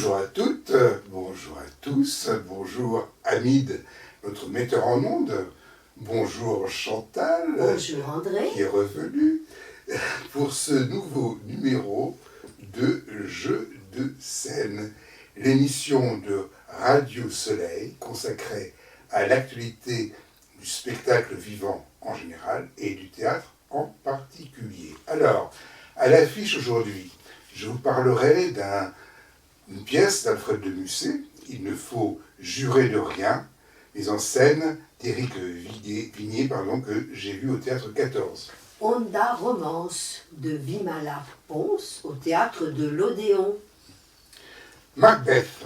Bonjour à toutes, bonjour à tous, bonjour Hamid, notre metteur en ondes, bonjour Chantal, Bonjour André, qui est revenu pour ce nouveau numéro de Jeux de scène, l'émission de Radio Soleil consacrée à l'actualité du spectacle vivant en général et du théâtre en particulier. Alors, à l'affiche aujourd'hui, je vous parlerai d'une pièce d'Alfred de Musset, Il ne faut jurer de rien, mise en scène d'Éric Vignier, que j'ai vu au Théâtre 14. Onda Romance de Vimala Pons au Théâtre de l'Odéon. Macbeth,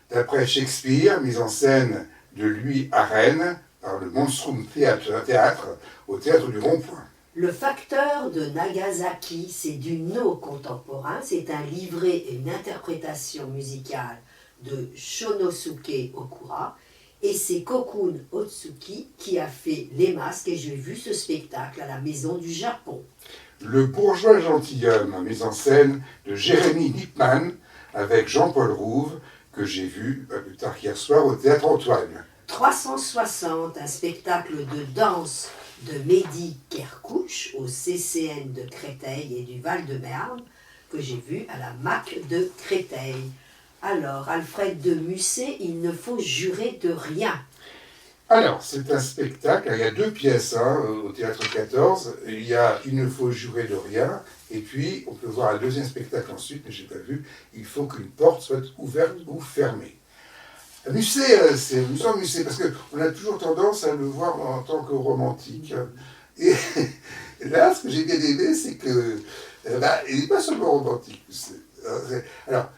d'après Shakespeare, mise en scène de Louis Arène par le Monstrum Théâtre au Théâtre du Rond-Point. Le facteur de Nagasaki, c'est du no contemporain, c'est un livret et une interprétation musicale de Shonosuke Okura, et c'est Kokun Otsuki qui a fait les masques, et j'ai vu ce spectacle à la Maison du Japon. Le bourgeois gentilhomme, mise en scène de Jérémy Lippmann avec Jean-Paul Rouve, que j'ai vu pas plus tard qu'hier soir au Théâtre Antoine. 360, un spectacle de danse de Mehdi Kerkouch au CCN de Créteil et du Val-de-Marne, que j'ai vu à la MAC de Créteil. Alors, Alfred de Musset, il ne faut jurer de rien. Alors, c'est un spectacle, il y a deux pièces au Théâtre 14, il y a Il ne faut jurer de rien, et puis on peut voir un deuxième spectacle ensuite, mais je n'ai pas vu, Il faut qu'une porte soit ouverte ou fermée. Musset, c'est Musset, parce qu'on a toujours tendance à le voir en tant que romantique. Et là, ce que j'ai bien aimé, c'est que il n'est pas seulement romantique, Musset. Alors,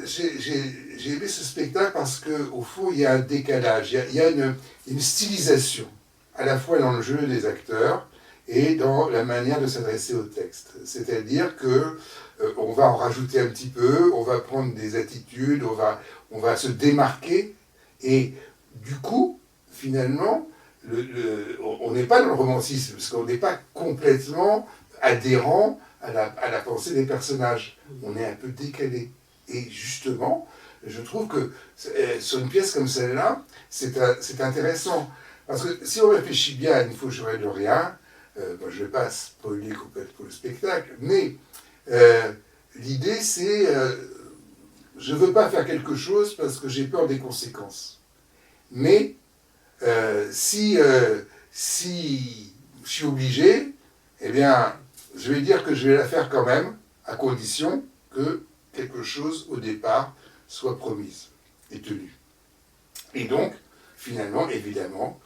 j'ai aimé ce spectacle parce qu'au fond, il y a un décalage, il y a une stylisation, à la fois dans le jeu des acteurs et dans la manière de s'adresser au texte. C'est-à-dire que on va en rajouter un petit peu, on va prendre des attitudes, on va se démarquer, et du coup, finalement, on n'est pas dans le romantisme, parce qu'on n'est pas complètement adhérent à la pensée des personnages. On est un peu décalé. Et justement, je trouve que sur une pièce comme celle-là, c'est intéressant. Parce que si on réfléchit bien, il ne faut jurer de rien. Je ne vais pas spoiler complètement le spectacle, mais l'idée c'est je ne veux pas faire quelque chose parce que j'ai peur des conséquences. Mais si je suis obligé, eh bien, je vais dire que je vais la faire quand même, à condition que quelque chose, au départ, soit promise et tenu. Et donc, finalement, évidemment,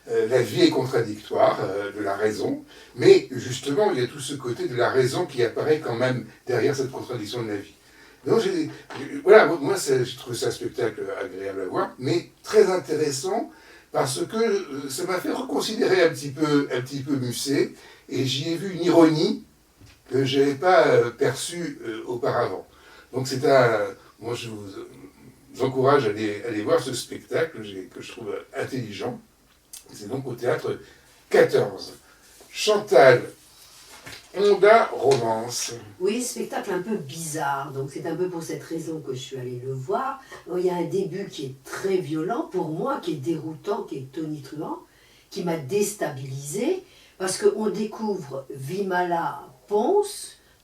la vie est contradictoire de la raison, mais justement, il y a tout ce côté de la raison qui apparaît quand même derrière cette contradiction de la vie. Donc, voilà, moi, j'ai trouvé ça un spectacle agréable à voir, mais très intéressant, parce que ça m'a fait reconsidérer un petit peu Musset, et j'y ai vu une ironie que je n'avais pas perçue auparavant. Donc moi je vous encourage à aller voir ce spectacle que je trouve intelligent. C'est donc au Théâtre 14. Chantal, Onda Romance. Oui, spectacle un peu bizarre, donc c'est un peu pour cette raison que je suis allée le voir. Alors, il y a un début qui est très violent pour moi, qui est déroutant, qui est tonitruant, qui m'a déstabilisée, parce qu'on découvre Vimala Pons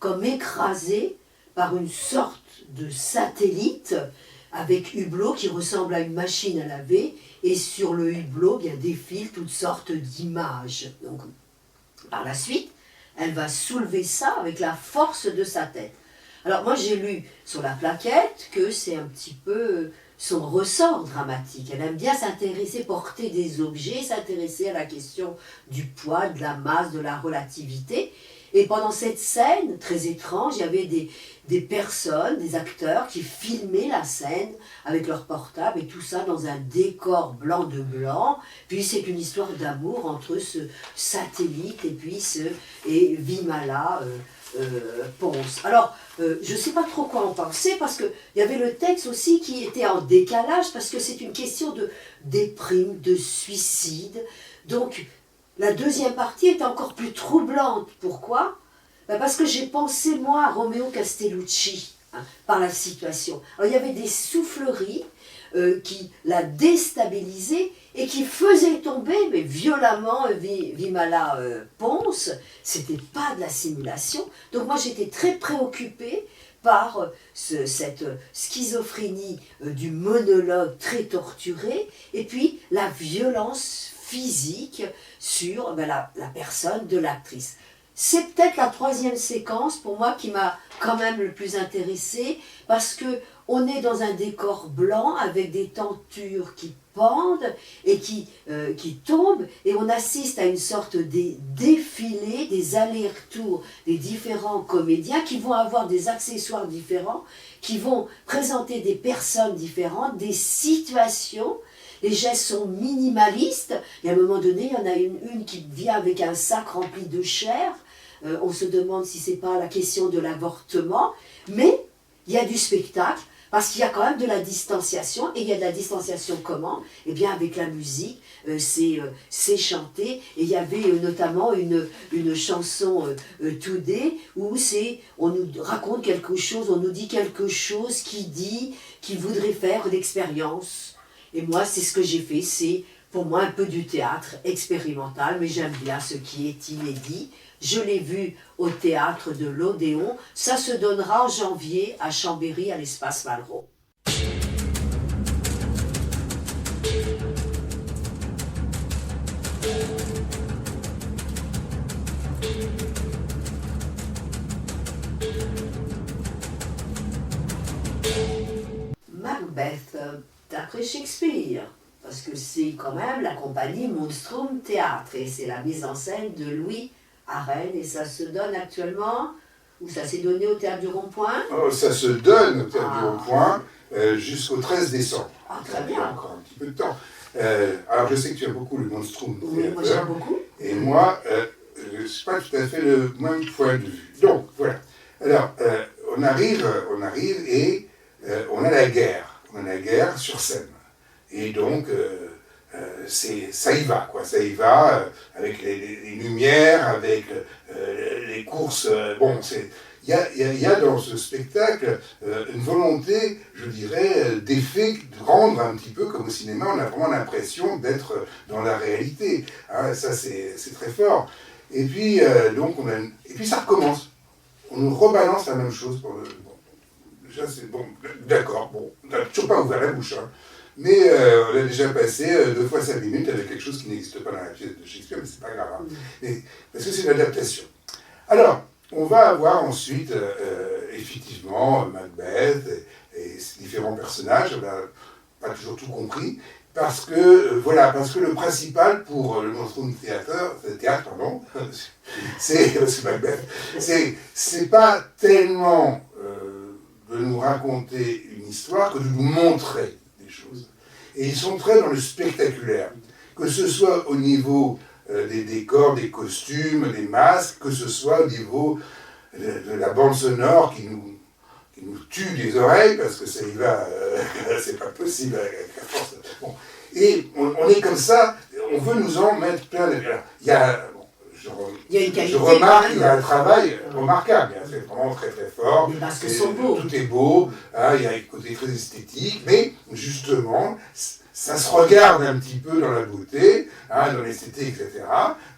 comme écrasé par une sorte de satellite avec hublot qui ressemble à une machine à laver, et sur le hublot bien défilent toutes sortes d'images. Donc, par la suite, elle va soulever ça avec la force de sa tête. Alors moi j'ai lu sur la plaquette que c'est un petit peu son ressort dramatique. Elle aime bien s'intéresser, porter des objets, s'intéresser à la question du poids, de la masse, de la relativité. Et pendant cette scène très étrange, il y avait des personnes, des acteurs qui filmaient la scène avec leur portable et tout ça dans un décor blanc de blanc. Puis c'est une histoire d'amour entre ce satellite et Vimala Pons. Alors, je ne sais pas trop quoi en penser parce qu'il y avait le texte aussi qui était en décalage parce que c'est une question de déprime, de suicide. Donc, la deuxième partie est encore plus troublante. Pourquoi ? Parce que j'ai pensé, moi, à Romeo Castellucci. hein, par la situation. Alors il y avait des souffleries qui la déstabilisaient et qui faisaient tomber, mais violemment, Vimala Ponce. C'était pas de la simulation. Donc moi j'étais très préoccupée par cette schizophrénie du monologue très torturé, et puis la violence physique sur la personne de l'actrice. C'est peut-être la troisième séquence pour moi qui m'a quand même le plus intéressée, parce que on est dans un décor blanc avec des tentures qui pendent et qui tombent, et on assiste à une sorte de défilé, des allers-retours des différents comédiens qui vont avoir des accessoires différents, qui vont présenter des personnes différentes, des situations. Les gestes sont minimalistes. Et à un moment donné, il y en a une qui vient avec un sac rempli de chair. On se demande si c'est pas la question de l'avortement. Mais il y a du spectacle, parce qu'il y a quand même de la distanciation. Et il y a de la distanciation comment? Eh bien avec la musique, c'est chanté. Et il y avait notamment une chanson Today, où on nous raconte quelque chose, on nous dit quelque chose qui voudrait faire l'expérience. Et moi, c'est ce que j'ai fait, c'est pour moi un peu du théâtre expérimental, mais j'aime bien ce qui est inédit. Je l'ai vu au théâtre de l'Odéon, ça se donnera en janvier à Chambéry, à l'Espace Malraux. Macbeth, d'après Shakespeare, parce que c'est quand même la compagnie Monstrum Théâtre, et c'est la mise en scène de Louis Arène, et ça se donne actuellement, ou ça s'est donné au Théâtre du Rond-Point? Oh, ça se donne au Théâtre du Rond-Point jusqu'au 13 décembre. Ah, très bien. Il y a encore un petit peu de temps. Alors je sais que tu aimes beaucoup le Monstrum Théâtre. Oui, moi j'aime beaucoup. Et moi, je ne suis pas tout à fait le même point de vue. Donc, voilà. Alors, on arrive et on a la guerre. On a la guerre sur scène. Et donc, ça y va, quoi. Ça y va, avec les lumières, avec les courses. Bon, il y a dans ce spectacle une volonté, je dirais, d'effet, de rendre un petit peu comme au cinéma, on a vraiment l'impression d'être dans la réalité. Hein, ça, c'est très fort. Et puis, donc, et puis ça recommence. On nous rebalance la même chose. Bon, déjà, c'est bon, d'accord, bon, on n'a toujours pas ouvert la bouche, hein. Mais on a déjà passé 2 fois 5 minutes avec quelque chose qui n'existe pas dans la pièce de Shakespeare, mais c'est pas grave, hein. Mais, parce que c'est une adaptation. Alors, on va avoir ensuite, effectivement, Macbeth et ces différents personnages. On n'a pas toujours tout compris, parce que, parce que le principal pour le Monstrum Théâtre, c'est Macbeth, c'est pas tellement de nous raconter une histoire que de nous montrer des choses. Et ils sont très dans le spectaculaire, que ce soit au niveau des décors, des costumes, des masques, que ce soit au niveau de la bande sonore qui nous tue les oreilles, parce que ça y va, c'est pas possible à force. Bon. Et on est comme ça, on veut nous en mettre plein de... Il y a... Je remarque qu'il y a un travail remarquable, c'est vraiment très très fort. Les masques sont beaux. Tout est beau, hein, il y a un côté très esthétique, mais justement, ça se regarde un petit peu dans la beauté, hein, dans l'esthétique, etc.,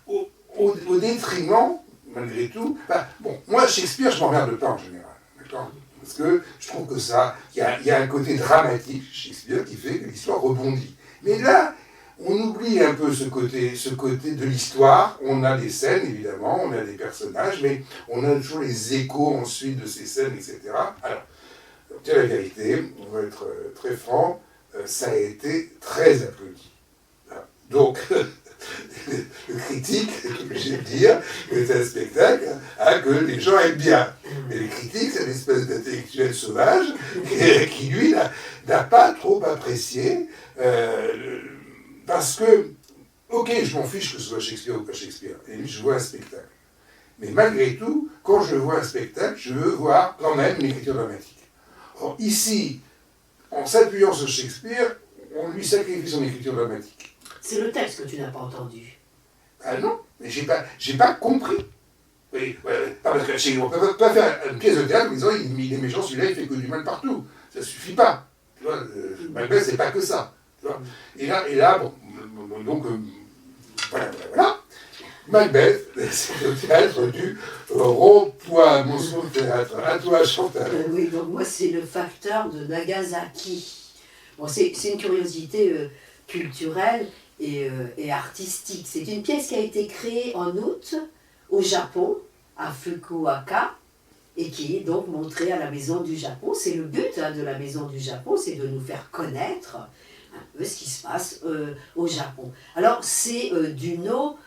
au détriment, malgré tout. Enfin, bon, moi, Shakespeare, je m'emmerde pas en général, d'accord ? Parce que je trouve que ça, il y a un côté dramatique chez Shakespeare qui fait que l'histoire rebondit. Mais là, on oublie un peu ce côté de l'histoire. On a des scènes, évidemment, on a des personnages, mais on a toujours les échos ensuite de ces scènes, etc. Alors, tiens la vérité, on va être très franc, ça a été très applaudi. Donc, le critique est obligé de dire que c'est un spectacle que les gens aiment bien. Mais les critiques, c'est une espèce d'intellectuel sauvage qui lui, n'a pas trop apprécié. Parce que, ok, je m'en fiche que ce soit Shakespeare ou pas Shakespeare, et lui, je vois un spectacle. Mais malgré tout, quand je vois un spectacle, je veux voir quand même une écriture dramatique. Or, ici, en s'appuyant sur Shakespeare, on lui sacrifie son écriture dramatique. C'est le texte que tu n'as pas entendu. Ah non, mais j'ai pas compris. Oui, ouais, parce que on ne peut pas faire une pièce de théâtre en disant il est méchant, celui-là, il fait que du mal partout. Ça ne suffit pas. Tu vois, Macbeth, c'est pas que ça. Tu vois. Et là bon, donc, voilà. Macbeth, c'est le théâtre du rond-point, mon son théâtre. À toi, Chantal. Oui, donc moi, c'est le facteur de Nagasaki. Bon, c'est une curiosité culturelle et artistique. C'est une pièce qui a été créée en août au Japon, à Fukuoka, et qui est donc montrée à la Maison du Japon. C'est le but de la Maison du Japon, c'est de nous faire connaître un peu ce qui se passe au Japon. Alors, c'est du no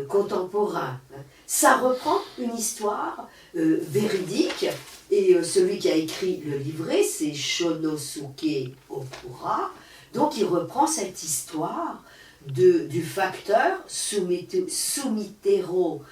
contemporain. Ça reprend une histoire véridique, et celui qui a écrit le livret, c'est Shonosuke Okura. Donc il reprend cette histoire du facteur Sumitero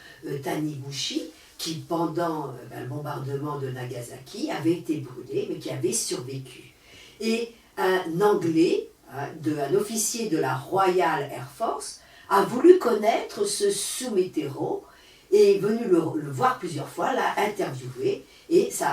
Taniguchi, qui pendant le bombardement de Nagasaki avait été brûlé, mais qui avait survécu. Et un Anglais, un officier de la Royal Air Force, a voulu connaître ce Sumitero, et est venu le voir plusieurs fois, l'a interviewé, et c'est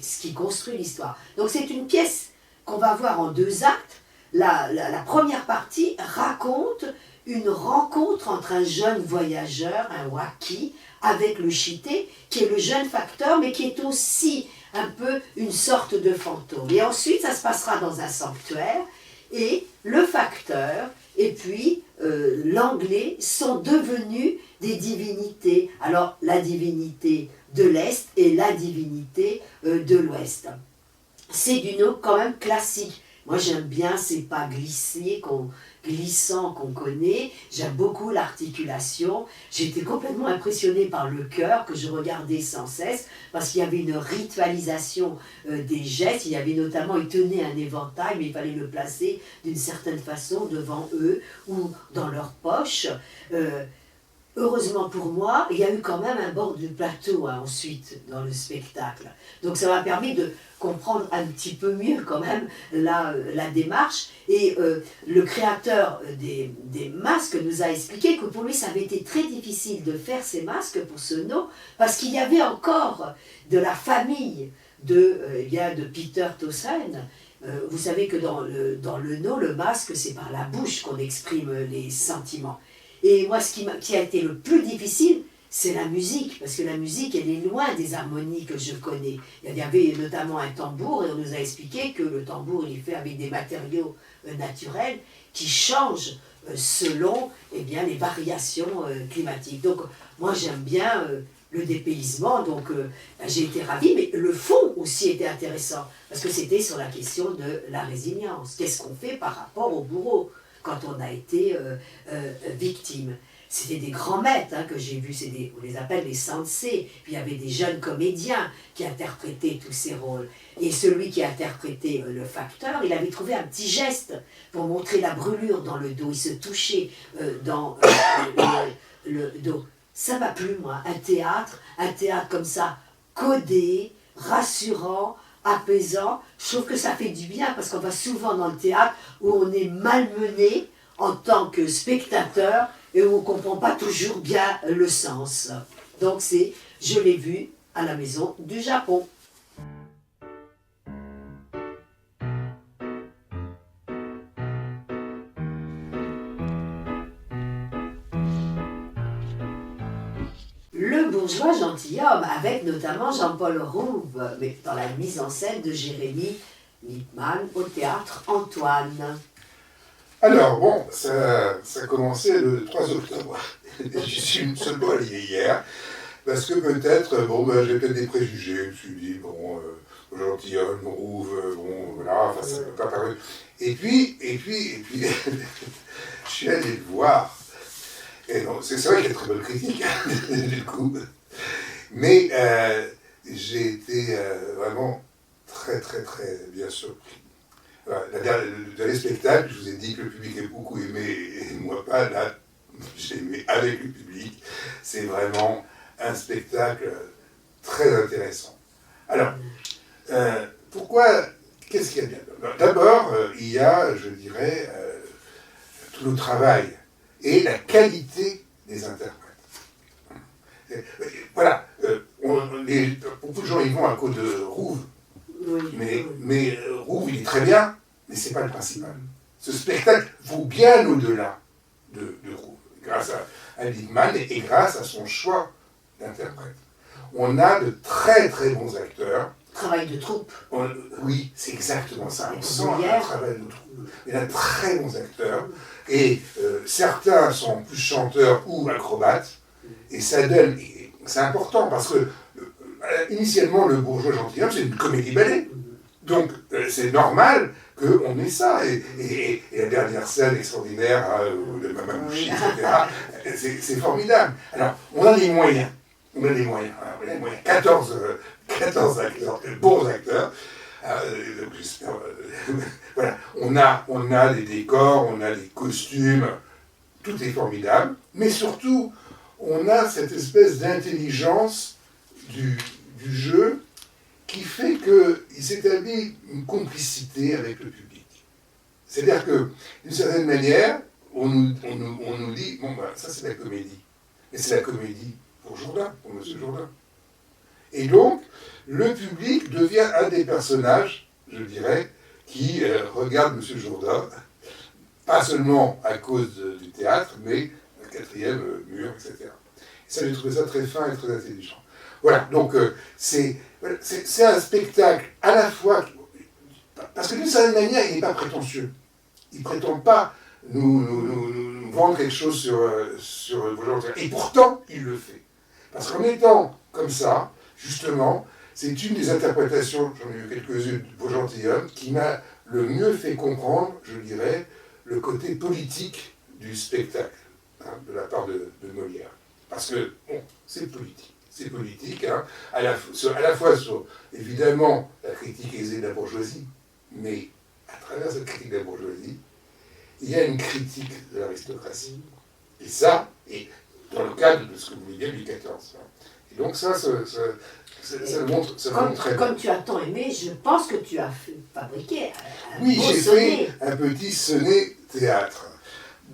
ce qui construit l'histoire. Donc c'est une pièce qu'on va voir en 2 actes. La première partie raconte une rencontre entre un jeune voyageur, un waki, avec le shité, qui est le jeune facteur, mais qui est aussi un peu une sorte de fantôme. Et ensuite, ça se passera dans un sanctuaire, et le facteur et puis l'anglais sont devenus des divinités. Alors, la divinité de l'Est et la divinité de l'Ouest. C'est du no quand même classique. Moi, j'aime bien ces pas glissants qu'on connaît. J'aime beaucoup l'articulation. J'étais complètement impressionnée par le chœur que je regardais sans cesse parce qu'il y avait une ritualisation des gestes. Il y avait notamment, ils tenaient un éventail, mais il fallait le placer d'une certaine façon devant eux ou dans leur poche. Heureusement pour moi, il y a eu quand même un bord de plateau ensuite dans le spectacle. Donc ça m'a permis de comprendre un petit peu mieux quand même la démarche. Et le créateur des masques nous a expliqué que pour lui ça avait été très difficile de faire ces masques pour ce no, parce qu'il y avait encore de la famille de Peter Tossen. Vous savez que dans le no, le masque c'est par la bouche qu'on exprime les sentiments. Et moi, ce qui a été le plus difficile, c'est la musique, parce que la musique, elle est loin des harmonies que je connais. Il y avait notamment un tambour, et on nous a expliqué que le tambour, il est fait avec des matériaux naturels qui changent selon les variations climatiques. Donc, moi, j'aime bien le dépaysement, donc j'ai été ravie, mais le fond aussi était intéressant, parce que c'était sur la question de la résilience. Qu'est-ce qu'on fait par rapport au bourreau quand on a été victime? C'était des grands maîtres que j'ai vus, on les appelle les sensei. Puis il y avait des jeunes comédiens qui interprétaient tous ces rôles. Et celui qui interprétait le facteur, il avait trouvé un petit geste pour montrer la brûlure dans le dos. Il se touchait dans le dos. Ça m'a plu, moi, un théâtre comme ça, codé, rassurant, apaisant. Je trouve que ça fait du bien parce qu'on va souvent dans le théâtre où on est malmené en tant que spectateur et où on ne comprend pas toujours bien le sens. Donc je l'ai vu à la Maison du Japon. Le bourgeois gentilhomme, avec notamment Jean-Paul Rouve, mais dans la mise en scène de Jérémy Lippmann au théâtre Antoine. Alors, bon, ça a commencé le 3 octobre. J'y suis une seule fois allé hier, parce que peut-être, j'ai peut-être des préjugés. Je me suis dit, gentilhomme, Rouve, voilà, enfin, ça ne peut pas paraître. Et puis, je suis allé le voir. Et non, c'est vrai qu'il y a de très bonnes critiques, du coup. Mais j'ai été vraiment très, très, très bien surpris. Le dernier spectacle, je vous ai dit que le public a beaucoup aimé, et moi pas, là, j'ai aimé avec le public. C'est vraiment un spectacle très intéressant. Alors, qu'est-ce qu'il y a de bien? D'abord, il y a, je dirais, tout le travail et la qualité des interprètes. Voilà, beaucoup de gens y vont à cause de Rouve, Oui. mais Rouve, il est très bien, mais c'est pas le principal. Ce spectacle vaut bien au-delà de Rouve, grâce à Lippmann et grâce à son choix d'interprète. On a de très très bons acteurs. Travail de troupe. Oui, c'est exactement ça. On sent Molière. un travail de troupe. Il y a de très bons acteurs. Et certains sont plus chanteurs ou acrobates. Et ça donne. Et c'est important parce que initialement, Le Bourgeois Gentilhomme, c'est une comédie-ballet. Donc c'est normal qu'on ait ça. Et la dernière scène extraordinaire de Mamamouchi, etc., c'est formidable. Alors, on a les moyens. On a les moyens. On a les moyens. 14 acteurs, bons acteurs. Donc j'espère. Voilà. On a les décors, on a les costumes. Tout est formidable. Mais surtout, on a cette espèce d'intelligence du jeu qui fait qu'il s'établit une complicité avec le public. C'est-à-dire que, d'une certaine manière, on nous dit, bon, ben, ça c'est la comédie. Mais c'est la comédie pour Jourdain, pour M. Jourdain. Et donc, le public devient un des personnages, je dirais, qui regarde M. Jourdain, pas seulement à cause du théâtre, mais le quatrième mur, etc. Et ça, j'ai trouvé ça très fin et très intelligent. Voilà, donc c'est un spectacle à la fois... Parce que d'une certaine manière, il n'est pas prétentieux. Il ne prétend pas nous vendre quelque chose sur vos gens. Et pourtant, il le fait. Parce qu'en étant comme ça, justement, c'est une des interprétations, j'en ai eu quelques-unes, de Beau Gentilhomme, qui m'a le mieux fait comprendre, je dirais, le côté politique du spectacle, hein, de la part de Molière. Parce que, bon, c'est politique. C'est politique, hein, à la fois sur, évidemment, la critique aisée de la bourgeoisie, mais à travers cette critique de la bourgeoisie, il y a une critique de l'aristocratie. Et ça, et dans le cadre de ce que vous voulez dire, Louis XIV. Et donc ça le montre très bien. Comme tu as tant aimé, je pense que tu as fabriqué un oui, beau j'ai sonnet. fait un petit sonnet théâtre.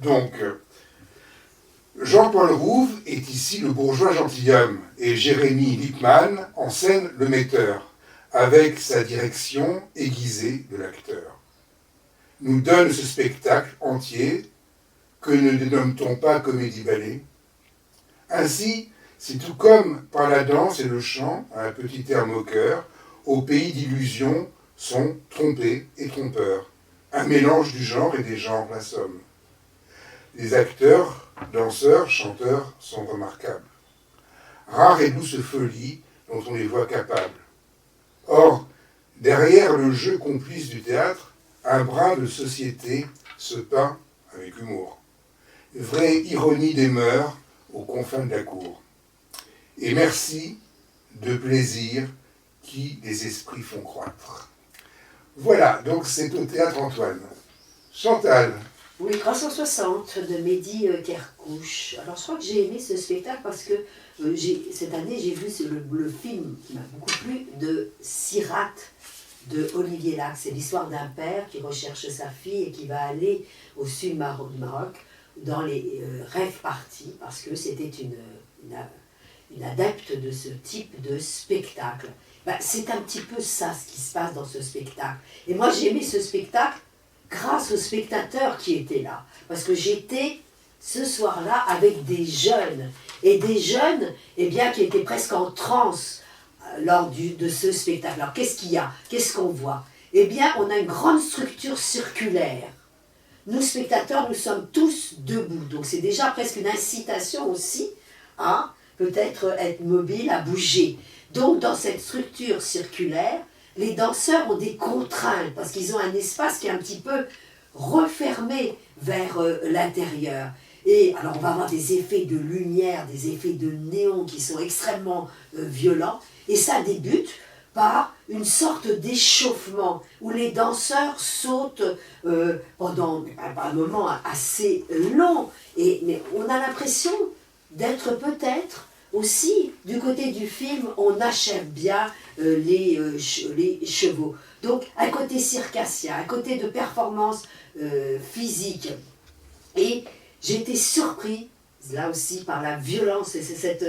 Donc, Jean-Paul Rouve est ici le bourgeois gentilhomme et Jérémie Lippmann en scène le metteur, avec sa direction aiguisée de l'acteur. Nous donne ce spectacle entier que ne dénomme-t-on pas comédie-ballet. Ainsi, c'est tout comme par la danse et le chant, un petit air moqueur, au pays d'illusions sont trompés et trompeurs, un mélange du genre et des genres, la somme. Les acteurs, danseurs, chanteurs sont remarquables. Rare et douce folie dont on les voit capables. Or, derrière le jeu complice du théâtre, un brin de société se peint avec humour. Vraie ironie des mœurs aux confins de la cour. Et merci de plaisir qui les esprits font croître. Voilà, donc c'est au Théâtre Antoine. Chantal. Oui, 360 de Mehdi Kerkouche. Alors je crois que j'ai aimé ce spectacle parce que cette année j'ai vu le film qui m'a beaucoup plu de Sirat de Olivier Lac. C'est l'histoire d'un père qui recherche sa fille et qui va aller au sud du Maroc dans les rêves parties parce que c'était une adepte de ce type de spectacle. Ben, c'est un petit peu ça ce qui se passe dans ce spectacle. Et moi j'ai aimé ce spectacle grâce aux spectateurs qui étaient là. Parce que j'étais ce soir-là avec des jeunes. Et des jeunes eh bien, qui étaient presque en transe lors de ce spectacle. Alors qu'est-ce qu'il y a? Qu'est-ce qu'on voit? Eh bien, on a une grande structure circulaire. Nous, spectateurs, nous sommes tous debout. Donc c'est déjà presque une incitation aussi à peut-être être mobile, à bouger. Donc dans cette structure circulaire, les danseurs ont des contraintes parce qu'ils ont un espace qui est un petit peu refermé vers l'intérieur. Et alors on va avoir des effets de lumière, des effets de néon qui sont extrêmement violents. Et ça débute par une sorte d'échauffement où les danseurs sautent pendant un moment assez long. Mais on a l'impression d'être peut-être aussi, du côté du film, on achève bien les chevaux. Donc, un côté circassien, un côté de performance physique. Et j'ai été surpris, là aussi, par la violence. Et c'est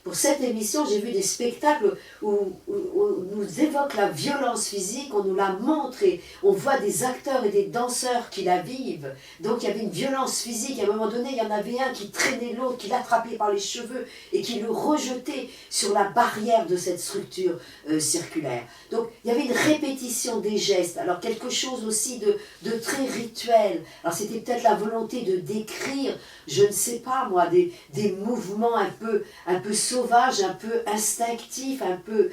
pour cette émission, j'ai vu des spectacles où on nous évoque la violence physique, on nous la montre et on voit des acteurs et des danseurs qui la vivent. Donc il y avait une violence physique. À un moment donné, il y en avait un qui traînait l'autre, qui l'attrapait par les cheveux et qui le rejetait sur la barrière de cette structure circulaire. Donc il y avait une répétition des gestes. Alors quelque chose aussi de très rituel. Alors c'était peut-être la volonté de décrire, je ne sais pas moi, des mouvements un peu sauvages, un peu instinctifs, un peu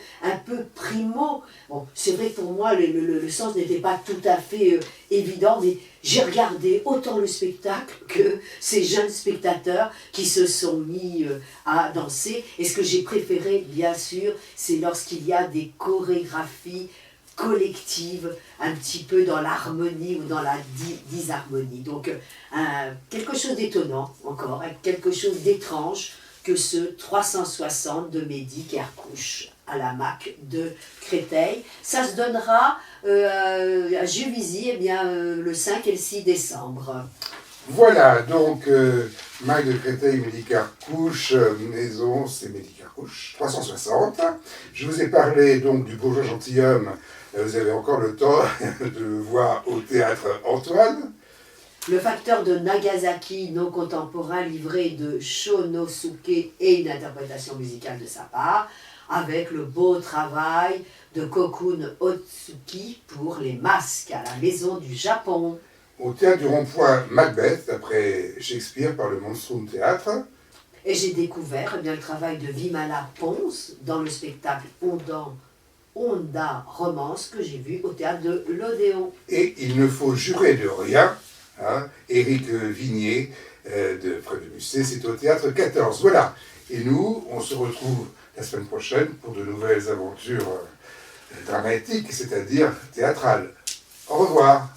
primo. Bon, c'est vrai que pour moi, le sens n'était pas tout à fait évident, mais j'ai regardé autant le spectacle que ces jeunes spectateurs qui se sont mis à danser. Et ce que j'ai préféré, bien sûr, c'est lorsqu'il y a des chorégraphies collective, un petit peu dans l'harmonie ou dans la disharmonie. Donc quelque chose d'étonnant encore, quelque chose d'étrange que ce 360 de Mehdi Kerkouch à la MAC de Créteil. Ça se donnera à Juvisy le 5 et le 6 décembre. Voilà, donc MAC de Créteil, Mehdi Kerkouch, maison, c'est Mehdi Kerkouch, 360. Je vous ai parlé donc du bourgeois gentilhomme. Vous avez encore le temps de le voir au théâtre Antoine. Le facteur de Nagasaki, non contemporain, livré de Shonosuke et une interprétation musicale de sa part, avec le beau travail de Kokun Otsuki pour les masques à la Maison du Japon. Au théâtre du Rond-Point Macbeth, d'après Shakespeare par le Monstrum Théâtre. Et j'ai découvert le travail de Vimala Pons dans le spectacle Honda Romance que j'ai vu au théâtre de l'Odéon. Et il ne faut jurer de rien, hein, Éric Vignier de Près de Musset, c'est au théâtre 14. Voilà. Et nous, on se retrouve la semaine prochaine pour de nouvelles aventures dramatiques, c'est-à-dire théâtrales. Au revoir.